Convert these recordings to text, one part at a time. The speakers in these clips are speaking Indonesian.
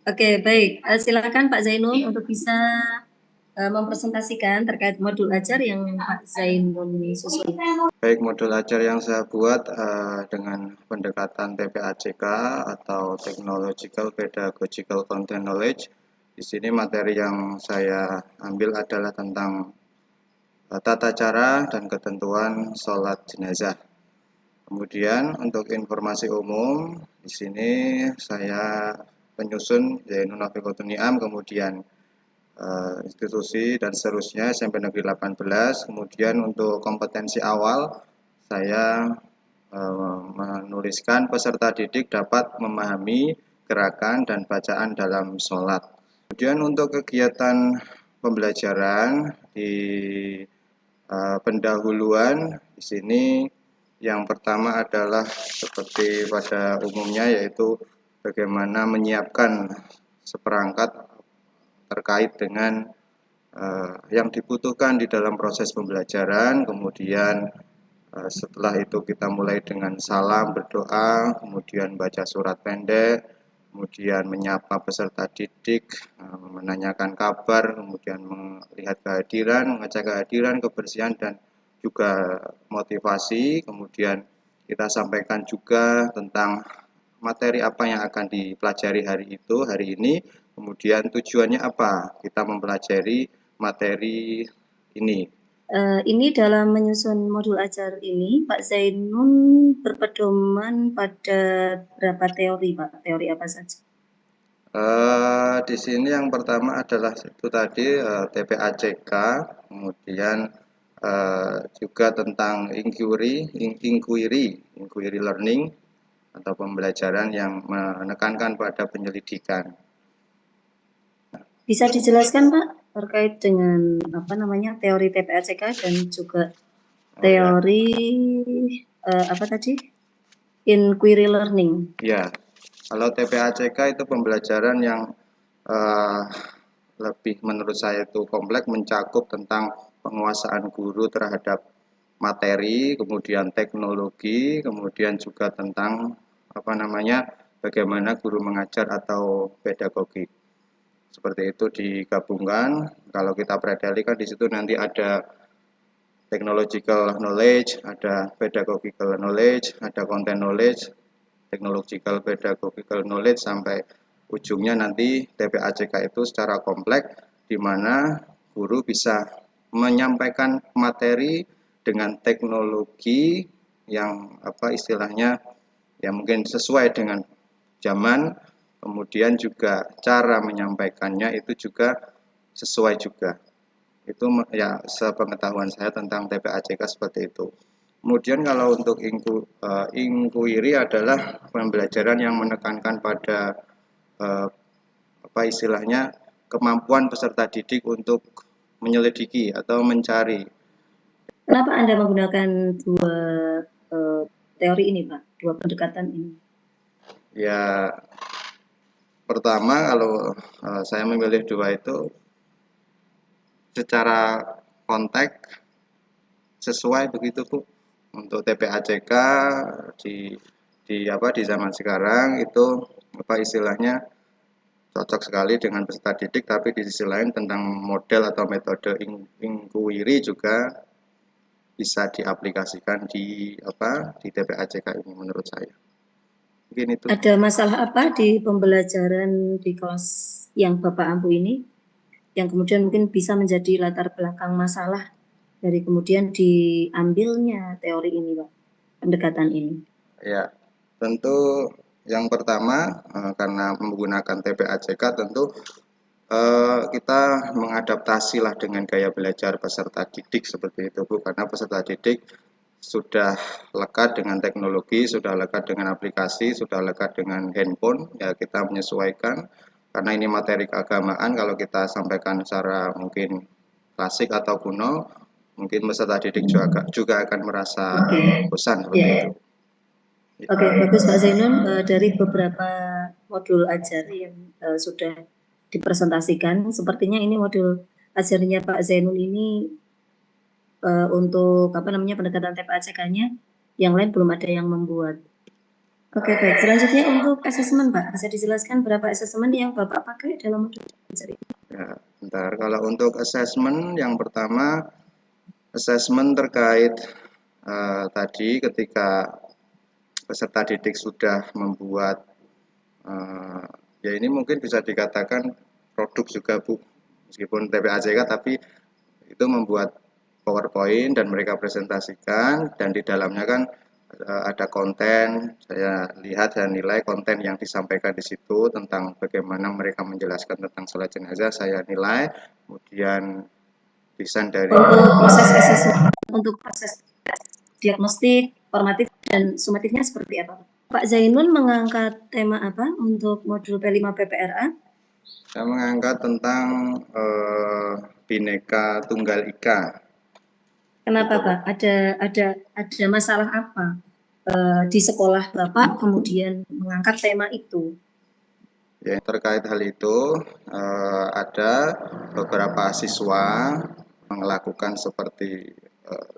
Oke, baik. Silakan Pak Zainul untuk bisa mempresentasikan terkait modul ajar yang Pak Zainul susun. Baik, modul ajar yang saya buat dengan pendekatan TPACK atau Technological Pedagogical Content Knowledge. Di sini materi yang saya ambil adalah tentang tata cara dan ketentuan sholat jenazah. Kemudian untuk informasi umum, di sini saya penyusun Zainul Nafiqatun Ni'am, kemudian institusi dan seterusnya SMP Negeri 18. Kemudian untuk kompetensi awal, saya menuliskan peserta didik dapat memahami gerakan dan bacaan dalam sholat. Kemudian untuk kegiatan pembelajaran di pendahuluan di sini yang pertama adalah seperti pada umumnya, yaitu bagaimana menyiapkan seperangkat terkait dengan yang dibutuhkan di dalam proses pembelajaran. Kemudian setelah itu kita mulai dengan salam, berdoa, kemudian baca surat pendek, kemudian menyapa peserta didik, menanyakan kabar, kemudian melihat kehadiran, mengecek kehadiran, kebersihan, dan juga motivasi. Kemudian kita sampaikan juga tentang materi apa yang akan dipelajari hari ini, kemudian tujuannya apa kita mempelajari materi ini. Ini dalam menyusun modul ajar ini, Pak Zainul berpedoman pada berapa teori, Pak? Teori apa saja? Di sini yang pertama adalah itu tadi TPACK, kemudian juga tentang inquiry learning atau pembelajaran yang menekankan pada penyelidikan. Bisa dijelaskan, Pak, terkait dengan apa namanya teori TPACK dan juga teori apa tadi? Inquiry learning. Ya, kalau TPACK itu pembelajaran yang lebih menurut saya itu kompleks, mencakup tentang penguasaan guru terhadap materi, kemudian teknologi, kemudian juga tentang apa namanya bagaimana guru mengajar atau pedagogi. Seperti itu digabungkan. Kalau kita predali kan di situ nanti ada technological knowledge, ada pedagogical knowledge, ada content knowledge, technological pedagogical knowledge, sampai ujungnya nanti TPACK itu secara kompleks, di mana guru bisa menyampaikan materi dengan teknologi yang apa istilahnya ya mungkin sesuai dengan zaman, kemudian juga cara menyampaikannya itu juga sesuai juga. Itu ya sepengetahuan saya tentang TPACK seperti itu. Kemudian kalau untuk inquiry adalah pembelajaran yang menekankan pada apa istilahnya kemampuan peserta didik untuk menyelidiki atau mencari. Kenapa Anda menggunakan dua teori ini, Pak? Dua pendekatan ini? Ya, pertama kalau saya memilih dua itu secara konteks sesuai begitu Bu. Untuk TPACK di zaman sekarang itu apa istilahnya cocok sekali dengan peserta didik, tapi di sisi lain tentang model atau metode inquiry juga bisa diaplikasikan di TPACK ini menurut saya. Mungkin itu. Ada masalah apa di pembelajaran di kelas yang Bapak ampu ini yang kemudian mungkin bisa menjadi latar belakang masalah dari kemudian diambilnya teori ini, Pak, pendekatan ini? Ya, tentu yang pertama karena menggunakan TPACK tentu kita mengadaptasi lah dengan gaya belajar peserta didik seperti itu Bu, karena peserta didik sudah lekat dengan teknologi, sudah lekat dengan aplikasi, sudah lekat dengan handphone, ya kita menyesuaikan karena ini materi keagamaan. Kalau kita sampaikan secara mungkin klasik atau kuno, mungkin peserta didik juga akan merasa bosan seperti itu. Oke, bagus Pak Zainun. Dari beberapa modul ajar yang sudah dipresentasikan, sepertinya ini modul ajarnya Pak Zainul ini untuk apa namanya pendekatan TPACK-nya, yang lain belum ada yang membuat. Oke, baik. Selanjutnya untuk asesmen, Pak. Bisa dijelaskan berapa asesmen yang Bapak pakai dalam modul belajar ini? Ya, bentar. Kalau untuk assessment yang pertama, assessment terkait tadi ketika peserta didik sudah membuat ya ini mungkin bisa dikatakan produk juga Bu, meskipun TPAJK tapi itu membuat PowerPoint dan mereka presentasikan dan di dalamnya kan ada konten, saya lihat dan nilai konten yang disampaikan di situ tentang bagaimana mereka menjelaskan tentang sholat jenazah, saya nilai, kemudian desain dari Untuk proses diagnostik, formatif, dan sumatifnya seperti apa? Pak Zainun mengangkat tema apa untuk modul P5 PPRA? saya mengangkat tentang Bhinneka Tunggal Ika. Kenapa Pak? Ada masalah apa di sekolah Bapak kemudian mengangkat tema itu? Ya, terkait hal itu ada beberapa siswa melakukan seperti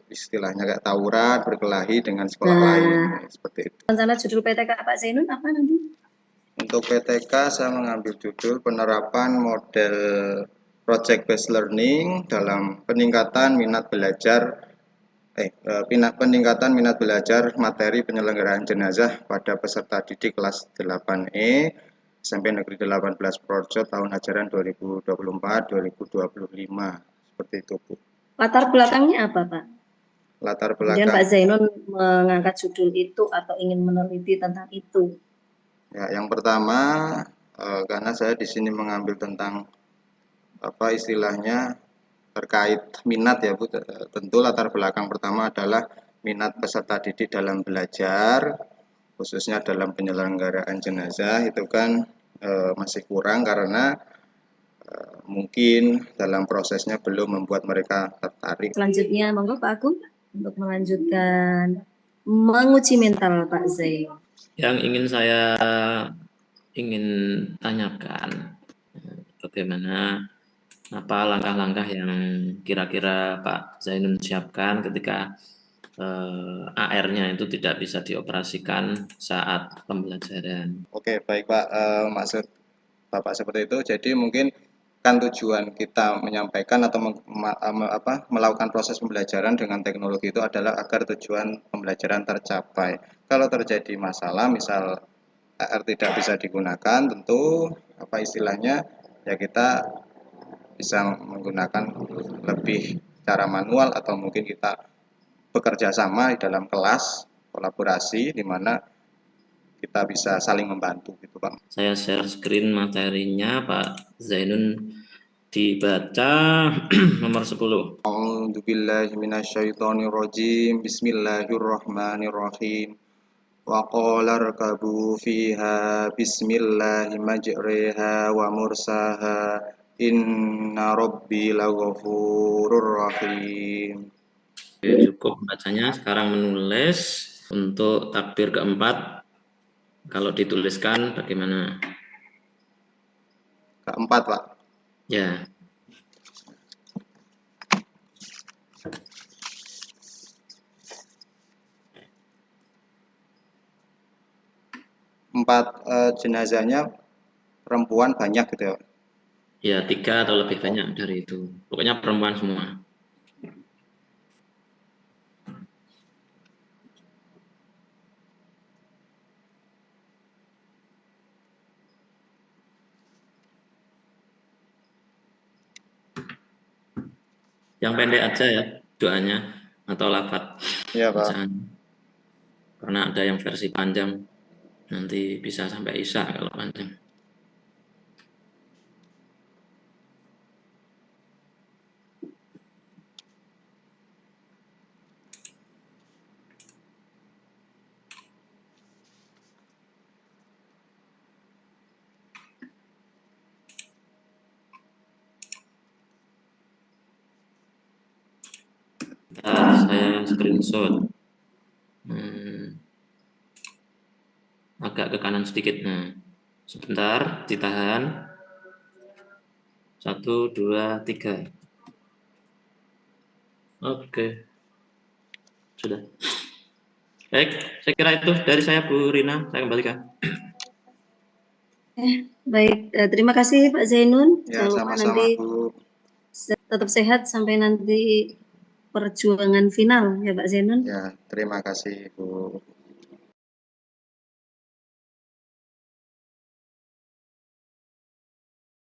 istilahnya kayak tawuran, berkelahi dengan sekolah lain seperti itu. Rencana judul PTK Pak Zainun apa nanti? Untuk PTK saya mengambil judul penerapan model project based learning dalam peningkatan minat belajar peningkatan minat belajar materi penyelenggaraan jenazah pada peserta didik kelas 8E SMP Negeri 18 Projo tahun ajaran 2024-2025 seperti itu Bu. Latar belakangnya apa Pak? Latar Kemudian belakang Pak Zainun mengangkat judul itu atau ingin meneliti tentang itu? ya yang pertama karena saya di sini mengambil tentang apa istilahnya terkait minat ya Bu. Tentu latar belakang pertama adalah minat peserta didik dalam belajar khususnya dalam penyelenggaraan jenazah itu kan masih kurang karena mungkin dalam prosesnya belum membuat mereka tertarik. Selanjutnya, monggo Pak Agung untuk melanjutkan menguji mental Pak Zain. Yang ingin tanyakan bagaimana apa langkah-langkah yang kira-kira Pak Zainun siapkan ketika AR-nya itu tidak bisa dioperasikan saat pembelajaran. Oke, baik Pak, maksud Bapak seperti itu. Jadi mungkin kan tujuan kita menyampaikan atau melakukan proses pembelajaran dengan teknologi itu adalah agar tujuan pembelajaran tercapai. Kalau terjadi masalah, misal AR tidak bisa digunakan, tentu apa istilahnya ya kita bisa menggunakan lebih cara manual atau mungkin kita bekerja sama di dalam kelas kolaborasi di mana kita bisa saling membantu gitu Pak. Saya share screen materinya Pak Zainun dibaca nomor 10. A'udzubillahi minasyaitonirrajim. Bismillahirrahmanirrahim. Wa qala rkabu fiha bismillahi majriha wa mursaha inna rabbi laghafurur rahim. Oke, cukup bacanya. Sekarang menulis untuk takbir keempat. Kalau dituliskan bagaimana? Keempat Pak. Ya. Empat jenazahnya perempuan banyak gitu ya. Ya, 3 atau lebih banyak dari itu. Pokoknya perempuan semua. Yang pendek aja ya doanya atau lafaz Iya Pak. bacaan. Karena ada yang versi panjang. Nanti bisa sampai Isya kalau panjang. Saya screenshot. Agak ke kanan sedikit. Nah, sebentar, ditahan. 1, 2, 3. Oke, sudah. Baik, saya kira itu dari saya Bu Rina, saya kembalikan. Baik, terima kasih Pak Zainun. Ya, Jangan lupa sama-sama nanti Bu. tetap sehat sampai nanti perjuangan final ya Pak Zainun. Ya, terima kasih Bu.